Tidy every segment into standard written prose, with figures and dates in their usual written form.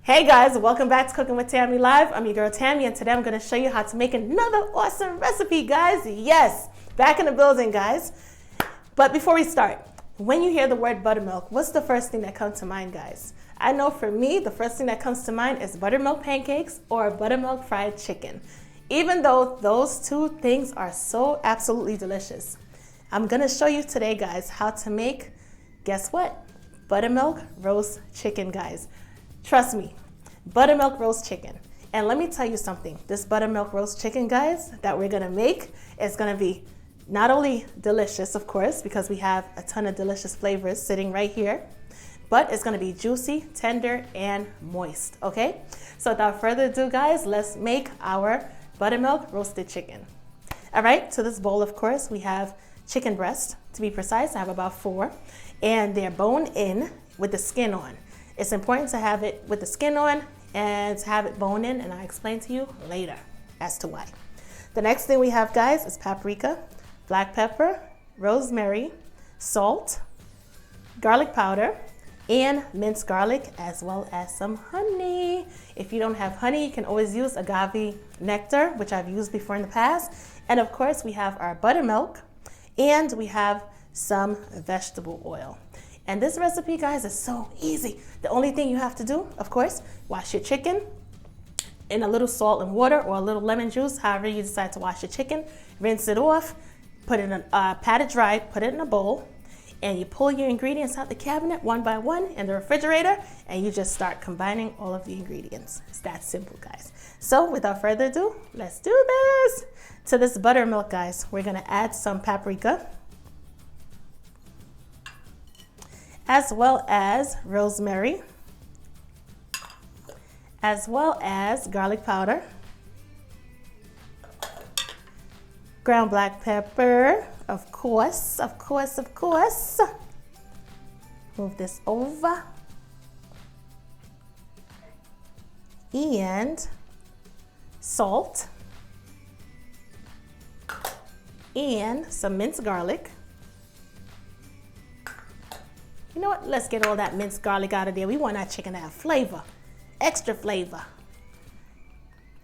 Hey guys, welcome back to Cooking with Tammy Live. I'm your girl Tammy, and today I'm going to show you how to make another awesome recipe, guys. Yes, back in the building, guys. But before we start, when you hear the word buttermilk, what's the first thing that comes to mind, guys? I know for me, the first thing that comes to mind is buttermilk pancakes or buttermilk fried chicken. Even though those two things are so absolutely delicious, I'm going to show you today, guys, how to make, guess what? Buttermilk roast chicken, guys. Trust me, buttermilk roast chicken. And let me tell you something, this buttermilk roast chicken, guys, that we're gonna make is gonna be not only delicious, of course, because we have a ton of delicious flavors sitting right here, but it's gonna be juicy, tender, and moist, okay? So without further ado, guys, let's make our buttermilk roasted chicken. All right, to this bowl, of course, we have chicken breast. To be precise, I have about 4, and they're bone in with the skin on. It's important to have it with the skin on and to have it bone in, and I'll explain to you later as to why. The next thing we have, guys, is paprika, black pepper, rosemary, salt, garlic powder, and minced garlic, as well as some honey. If you don't have honey, you can always use agave nectar, which I've used before in the past. And of course, we have our buttermilk, and we have some vegetable oil. And this recipe, guys, is so easy. The only thing you have to do, of course, wash your chicken in a little salt and water or a little lemon juice, however you decide to wash your chicken. Rinse it off, put it in pat it dry, put it in a bowl, and you pull your ingredients out the cabinet one by one in the refrigerator, and you just start combining all of the ingredients. It's that simple, guys. So without further ado, let's do this. To this buttermilk, guys, we're gonna add some paprika, as well as rosemary, as well as garlic powder, ground black pepper, of course. Move this over. And salt, and some minced garlic. You know what? Let's get all that minced garlic out of there. We want our chicken to have flavor, extra flavor.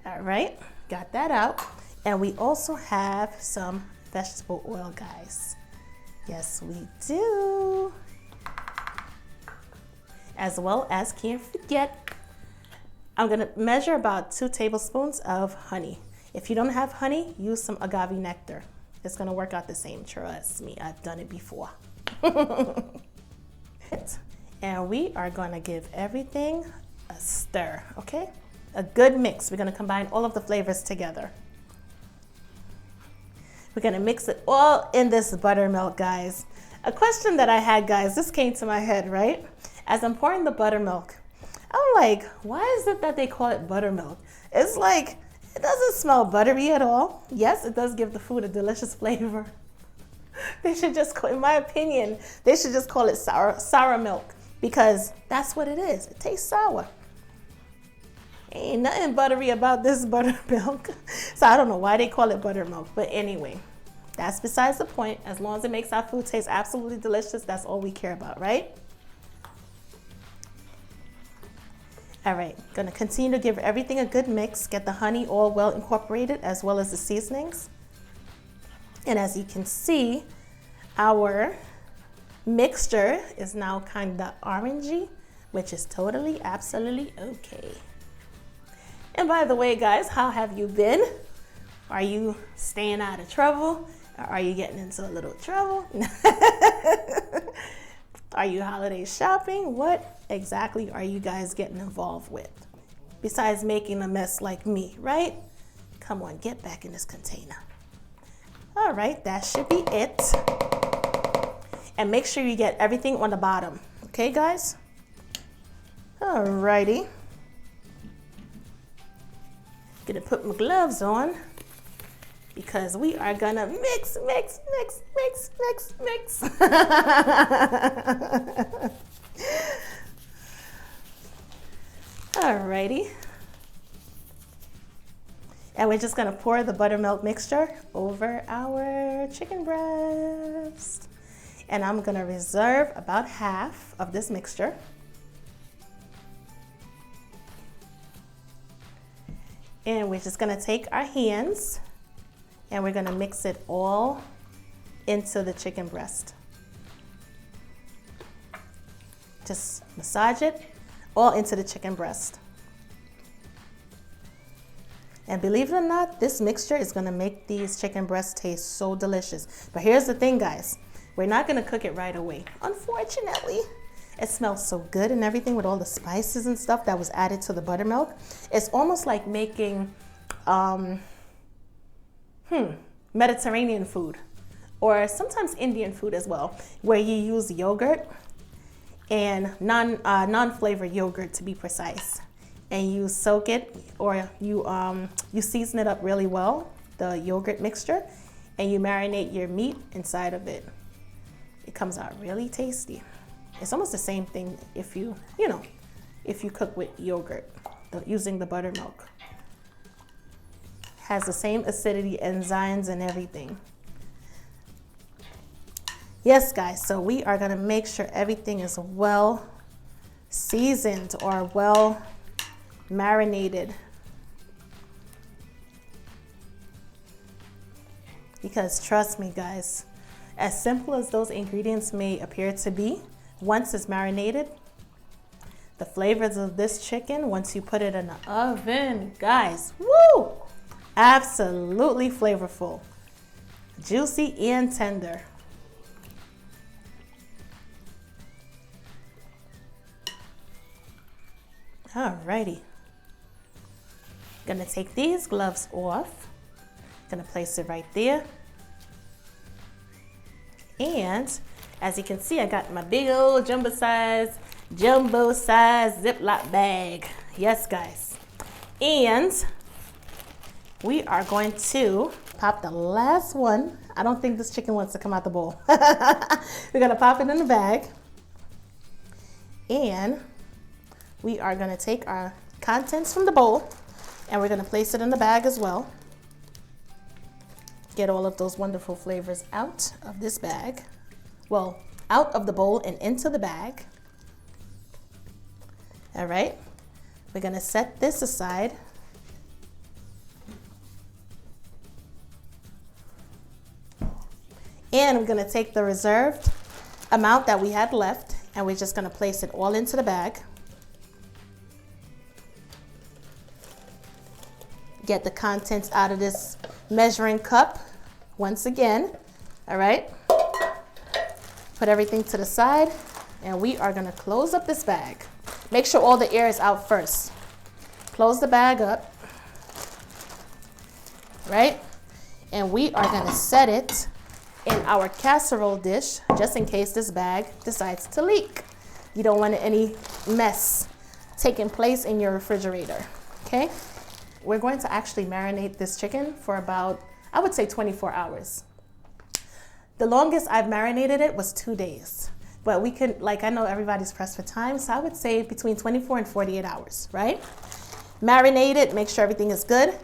All right, got that out. And we also have some vegetable oil, guys. Yes, we do. As well as, can't forget, I'm gonna measure about 2 tablespoons of honey. If you don't have honey, use some agave nectar. It's gonna work out the same, trust me, I've done it before. And we are going to give everything a stir, okay? A good mix. We're going to combine all of the flavors together. We're going to mix it all in this buttermilk, guys. A question that I had, guys, this came to my head, right? As I'm pouring the buttermilk, I'm like, why is it that they call it buttermilk? It's like, it doesn't smell buttery at all. Yes, it does give the food a delicious flavor. They should just, in my opinion, they should just call it sour milk, because that's what it is. It tastes sour. Ain't nothing buttery about this buttermilk. So I don't know why they call it buttermilk, but anyway, that's besides the point. As long as it makes our food taste absolutely delicious, that's all we care about, right? All right, gonna continue to give everything a good mix, get the honey all well incorporated, as well as the seasonings. And as you can see, our mixture is now kind of orangey, which is totally, absolutely okay. And by the way, guys, how have you been? Are you staying out of trouble? Or are you getting into a little trouble? Are you holiday shopping? What exactly are you guys getting involved with? Besides making a mess like me, right? Come on, get back in this container. All right, that should be it. And make sure you get everything on the bottom. Okay, guys? All righty. Gonna put my gloves on because we are gonna mix. All righty. And we're just gonna pour the buttermilk mixture over our chicken breast. And I'm gonna reserve about half of this mixture. And we're just gonna take our hands and we're gonna mix it all into the chicken breast. Just massage it all into the chicken breast. And believe it or not, this mixture is gonna make these chicken breasts taste so delicious. But here's the thing, guys. We're not gonna cook it right away, unfortunately. It smells so good and everything with all the spices and stuff that was added to the buttermilk. It's almost like making Mediterranean food, or sometimes Indian food as well, where you use yogurt and non-flavored yogurt to be precise, and you soak it, or you season it up really well, the yogurt mixture, and you marinate your meat inside of it. It comes out really tasty. It's almost the same thing if you cook with yogurt, using the buttermilk. Has the same acidity, enzymes, and everything. Yes, guys, so we are gonna make sure everything is well seasoned or well marinated. Because trust me, guys, as simple as those ingredients may appear to be, once it's marinated, the flavors of this chicken, once you put it in the oven, guys, woo! Absolutely flavorful, juicy and tender. Alrighty. Gonna take these gloves off. Gonna place it right there. And as you can see, I got my big old jumbo size Ziploc bag. Yes, guys. And we are going to pop the last one. I don't think this chicken wants to come out the bowl. We're gonna pop it in the bag. And we are gonna take our contents from the bowl and we're gonna place it in the bag as well. Get all of those wonderful flavors out of this bag. Well, out of the bowl and into the bag. All right, we're gonna set this aside. And we're gonna take the reserved amount that we had left and we're just gonna place it all into the bag. Get the contents out of this measuring cup once again, all right? Put everything to the side and we are gonna close up this bag. Make sure all the air is out first. Close the bag up, right? And we are gonna set it in our casserole dish just in case this bag decides to leak. You don't want any mess taking place in your refrigerator, okay? We're going to actually marinate this chicken for about, I would say 24 hours. The longest I've marinated it was 2 days. But we can, I know everybody's pressed for time, so I would say between 24 and 48 hours, right? Marinate it, make sure everything is good.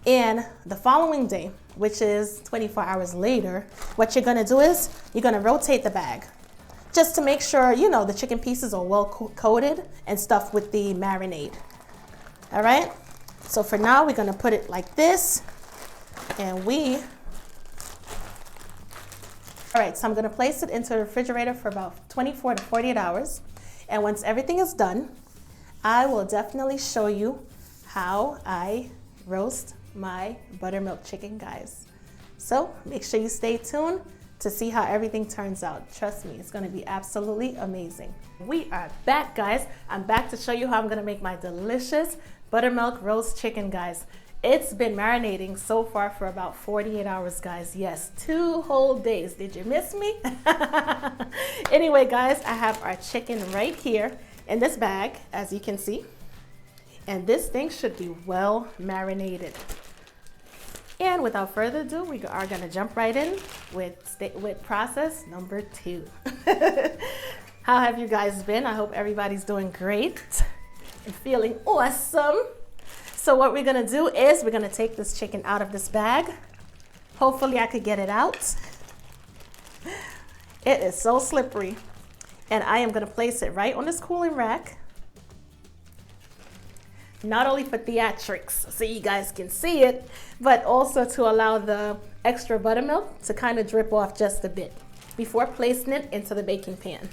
And the following day, which is 24 hours later, what you're gonna do is you're gonna rotate the bag just to make sure, the chicken pieces are well coated and stuffed with the marinade. All right? So for now, we're gonna put it like this and all right, so I'm gonna place it into the refrigerator for about 24 to 48 hours. And once everything is done, I will definitely show you how I roast my buttermilk chicken, guys. So make sure you stay tuned to see how everything turns out. Trust me, it's gonna be absolutely amazing. We are back, guys. I'm back to show you how I'm gonna make my delicious buttermilk roast chicken, guys. It's been marinating so far for about 48 hours, guys. Yes, 2 whole days. Did you miss me? Anyway, guys, I have our chicken right here in this bag, as you can see. And this thing should be well marinated. And without further ado, we are gonna jump right in with process number 2. How have you guys been? I hope everybody's doing great and feeling awesome. So what we're gonna do is we're gonna take this chicken out of this bag. Hopefully I could get it out. It is so slippery. And I am gonna place it right on this cooling rack. not only for theatrics, so you guys can see it, but also to allow the extra buttermilk to kind of drip off just a bit before placing it into the baking pan.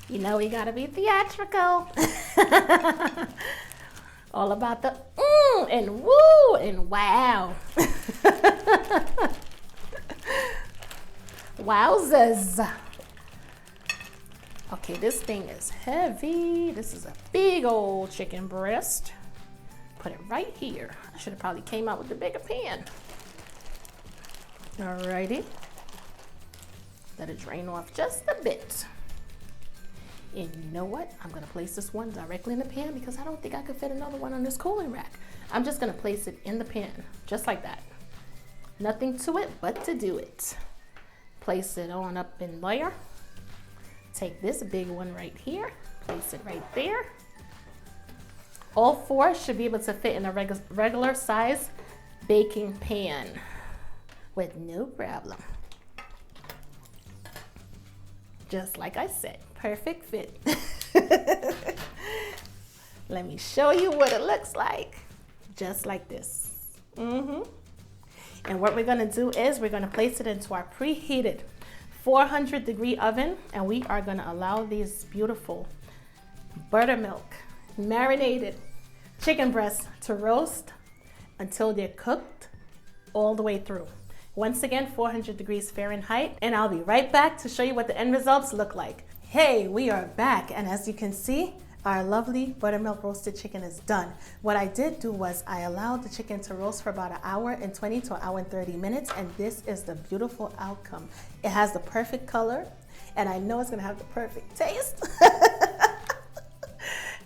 You know, we gotta be theatrical. All about the and woo and wow. Wowzers. Okay, this thing is heavy. This is a big old chicken breast. Put it right here. I should have probably came out with the bigger pan. Alrighty. Let it drain off just a bit. And you know what? I'm gonna place this one directly in the pan because I don't think I could fit another one on this cooling rack. I'm just gonna place it in the pan, just like that. Nothing to it but to do it. Place it on up in layer. Take this big one right here, place it right there. All four should be able to fit in a regular size baking pan with no problem. Just like I said, perfect fit. Let me show you what it looks like. Just like this. And what we're gonna do is we're gonna place it into our preheated 400-degree oven, and we are gonna allow these beautiful buttermilk marinated chicken breasts to roast until they're cooked all the way through. Once again, 400 degrees Fahrenheit, and I'll be right back to show you what the end results look like. Hey, we are back, and as you can see, our lovely buttermilk roasted chicken is done. What I did do was I allowed the chicken to roast for about 1 hour and 20 to 1 hour and 30 minutes, and this is the beautiful outcome. It has the perfect color, and I know it's gonna have the perfect taste.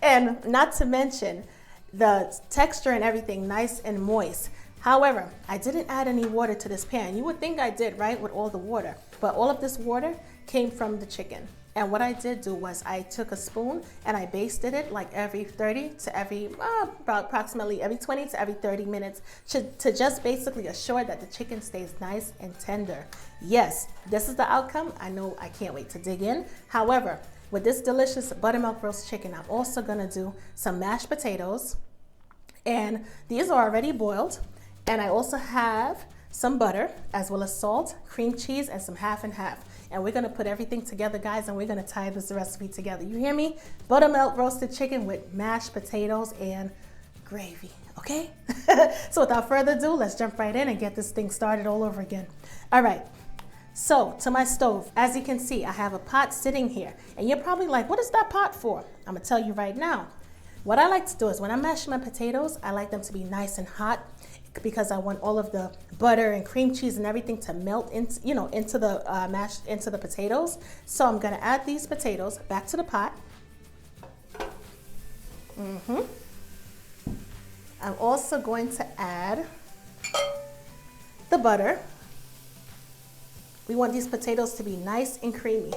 And not to mention, the texture and everything nice and moist. However, I didn't add any water to this pan. You would think I did, right, with all the water. But all of this water came from the chicken. And what I did do was I took a spoon and I basted it like every 30 to every, about approximately every 20 to every 30 minutes to just basically assure that the chicken stays nice and tender. Yes, this is the outcome. I know I can't wait to dig in. However, with this delicious buttermilk roast chicken, I'm also gonna do some mashed potatoes. And these are already boiled. And I also have some butter, as well as salt, cream cheese, and some half and half. And we're gonna put everything together, guys, and we're gonna tie this recipe together. You hear me? Buttermilk roasted chicken with mashed potatoes and gravy, okay? So without further ado, let's jump right in and get this thing started all over again. All right, so to my stove, as you can see, I have a pot sitting here. And you're probably like, what is that pot for? I'm gonna tell you right now. What I like to do is when I'm mashing my potatoes, I like them to be nice and hot because I want all of the butter and cream cheese and everything to melt into, into the potatoes. So I'm gonna add these potatoes back to the pot. I'm also going to add the butter. We want these potatoes to be nice and creamy.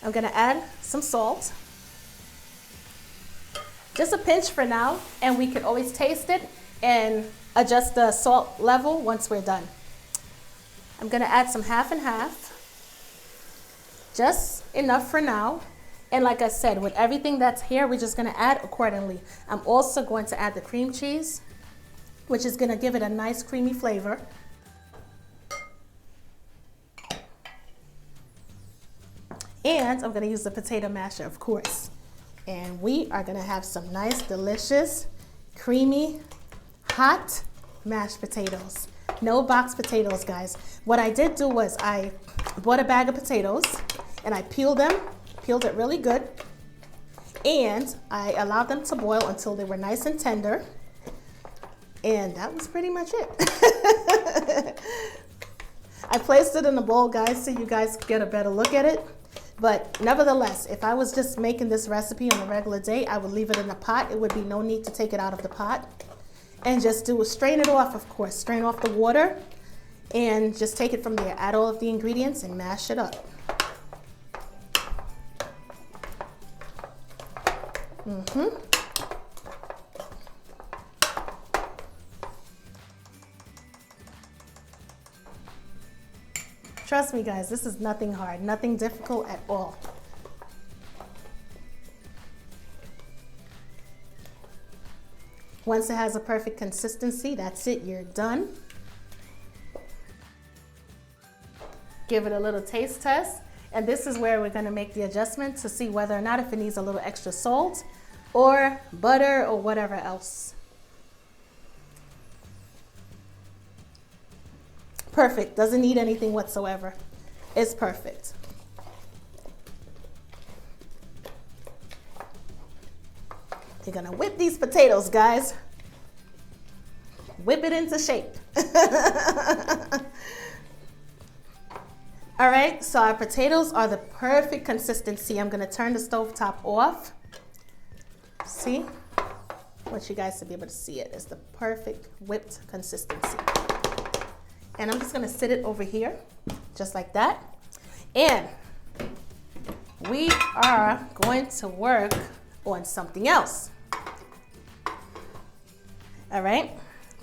I'm gonna add some salt. Just a pinch for now, and we can always taste it and adjust the salt level once we're done. I'm gonna add some half and half, just enough for now. And like I said, with everything that's here, we're just gonna add accordingly. I'm also going to add the cream cheese, which is gonna give it a nice creamy flavor. And I'm gonna use the potato masher, of course. And we are gonna have some nice, delicious, creamy, hot mashed potatoes. No box potatoes, guys. What I did do was I bought a bag of potatoes and I peeled it really good. And I allowed them to boil until they were nice and tender. And that was pretty much it. I placed it in a bowl, guys, so you guys get a better look at it. But nevertheless, if I was just making this recipe on a regular day, I would leave it in a pot. It would be no need to take it out of the pot. And just strain it off, of course. Strain off the water and just take it from there. Add all of the ingredients and mash it up. Trust me, guys, this is nothing hard, nothing difficult at all. Once it has a perfect consistency, that's it, you're done. Give it a little taste test, and this is where we're gonna make the adjustment to see whether or not if it needs a little extra salt or butter or whatever else. Perfect, doesn't need anything whatsoever. It's perfect. You're gonna whip these potatoes, guys. Whip it into shape. All right, so our potatoes are the perfect consistency. I'm gonna turn the stovetop off. See? I want you guys to be able to see it. It's the perfect whipped consistency. And I'm just gonna sit it over here, just like that. And we are going to work on something else. All right,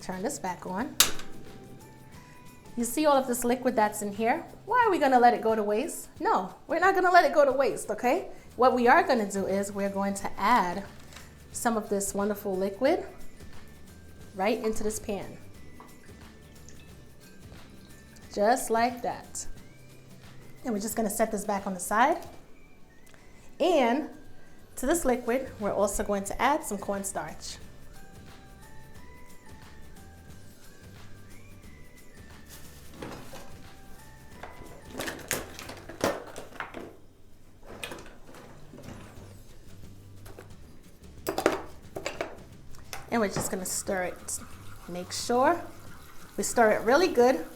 turn this back on. You see all of this liquid that's in here? Why are we gonna let it go to waste? No, we're not gonna let it go to waste, okay? What we are gonna do is we're going to add some of this wonderful liquid right into this pan. Just like that. And we're just gonna set this back on the side. And to this liquid, we're also going to add some cornstarch. And we're just gonna stir it. Make sure we stir it really good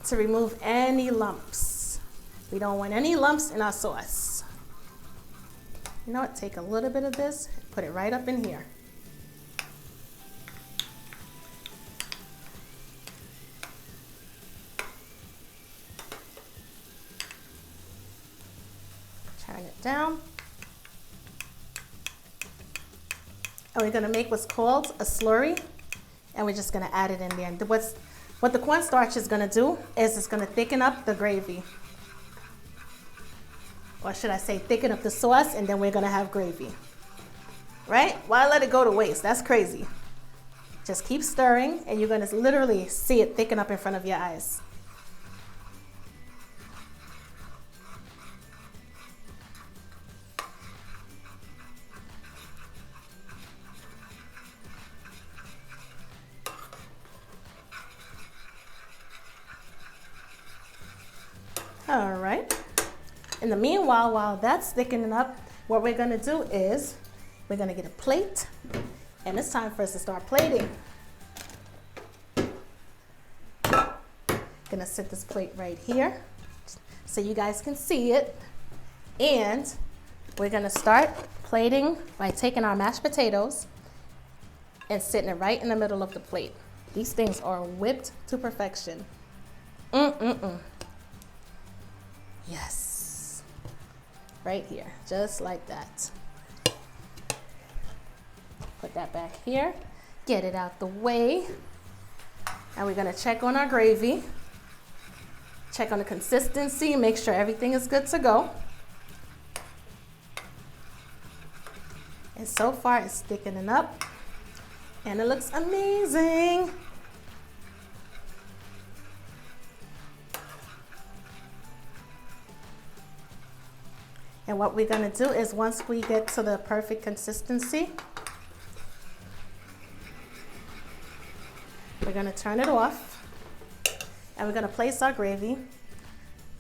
to remove any lumps. We don't want any lumps in our sauce. You know what, take a little bit of this, put it right up in here. Turn it down. And we're gonna make what's called a slurry, and we're just gonna add it in there. And what the cornstarch is gonna do is it's gonna thicken up the gravy. Or should I say thicken up the sauce, and then we're gonna have gravy. Right? Why let it go to waste? That's crazy. Just keep stirring, and you're gonna literally see it thicken up in front of your eyes. All right. In the meanwhile, while that's thickening up, what we're gonna do is we're gonna get a plate, and it's time for us to start plating. Gonna set this plate right here so you guys can see it. And we're gonna start plating by taking our mashed potatoes and sitting it right in the middle of the plate. These things are whipped to perfection. Yes, right here, just like that. Put that back here, get it out the way. And we're gonna check on our gravy, check on the consistency, make sure everything is good to go. And so far it's thickening up and it looks amazing. And what we're gonna do is once we get to the perfect consistency, we're gonna turn it off, and we're gonna place our gravy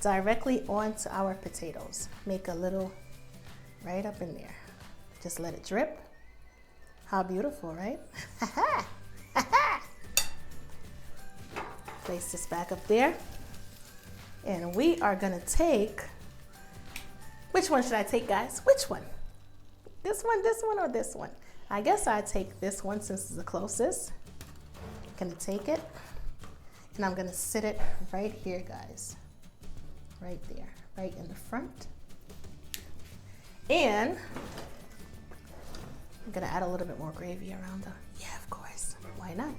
directly onto our potatoes. Make a little right up in there. Just let it drip. How beautiful, right? Place this back up there. And we are gonna take, which one should I take, guys? Which one? This one, or this one? I guess I'd take this one since it's the closest. I'm gonna take it, and I'm gonna sit it right here, guys. Right there, right in the front. And I'm gonna add a little bit more gravy around the, yeah, of course, why not?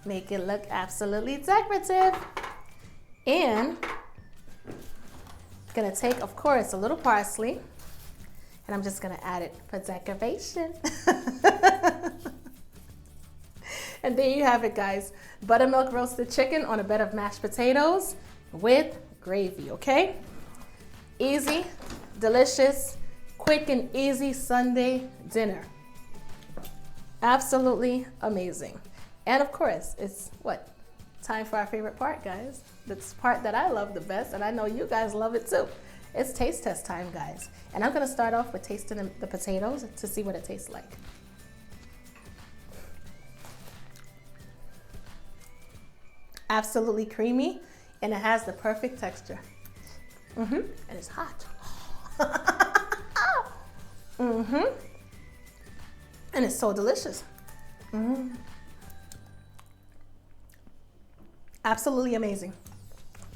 Make it look absolutely decorative. And gonna take, of course, a little parsley, and I'm just gonna add it for decoration. And there you have it, guys. Buttermilk roasted chicken on a bed of mashed potatoes with gravy, okay? Easy, delicious, quick and easy Sunday dinner. Absolutely amazing. And of course, it's what? Time for our favorite part, guys. This part that I love the best, and I know you guys love it too. It's taste test time, guys. And I'm gonna start off with tasting the potatoes to see what it tastes like. Absolutely creamy, and it has the perfect texture. And it's hot. And it's so delicious. Absolutely amazing.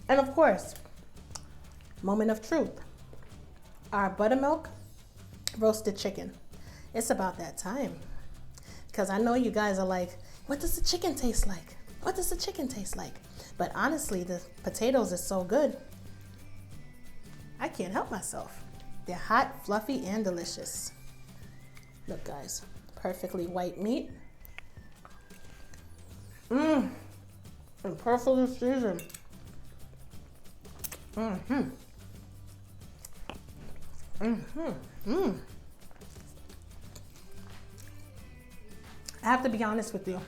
And of course, moment of truth. Our buttermilk roasted chicken. It's about that time. Because I know you guys are like, what does the chicken taste like? What does the chicken taste like? But honestly, the potatoes are so good. I can't help myself. They're hot, fluffy, and delicious. Look, guys, perfectly white meat. And perfectly seasoned. I have to be honest with you.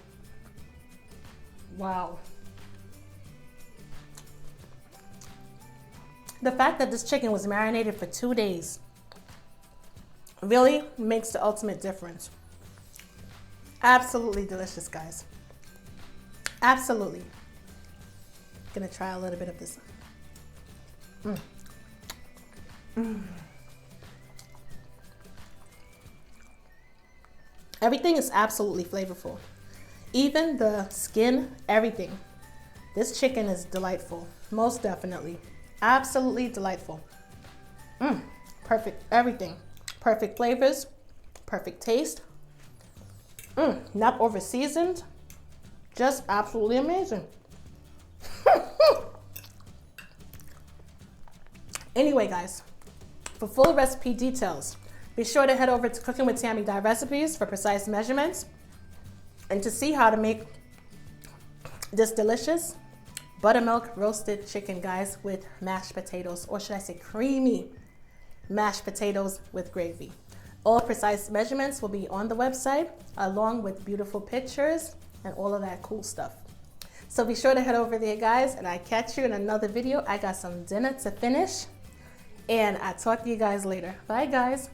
Wow. The fact that this chicken was marinated for 2 days really makes the ultimate difference. Absolutely delicious, guys. Absolutely. Gonna try a little bit of this. Everything is absolutely flavorful. Even the skin, everything. This chicken is delightful, most definitely. Absolutely delightful. Perfect, everything. Perfect flavors, perfect taste. Not over seasoned. Just absolutely amazing. Anyway, guys, for full recipe details, be sure to head over to cookingwithtammy.recipes for precise measurements and to see how to make this delicious buttermilk roasted chicken, guys, with mashed potatoes, or should I say creamy mashed potatoes with gravy. All precise measurements will be on the website, along with beautiful pictures and all of that cool stuff. So be sure to head over there, guys, and I catch you in another video. I got some dinner to finish, and I'll talk to you guys later. Bye, guys.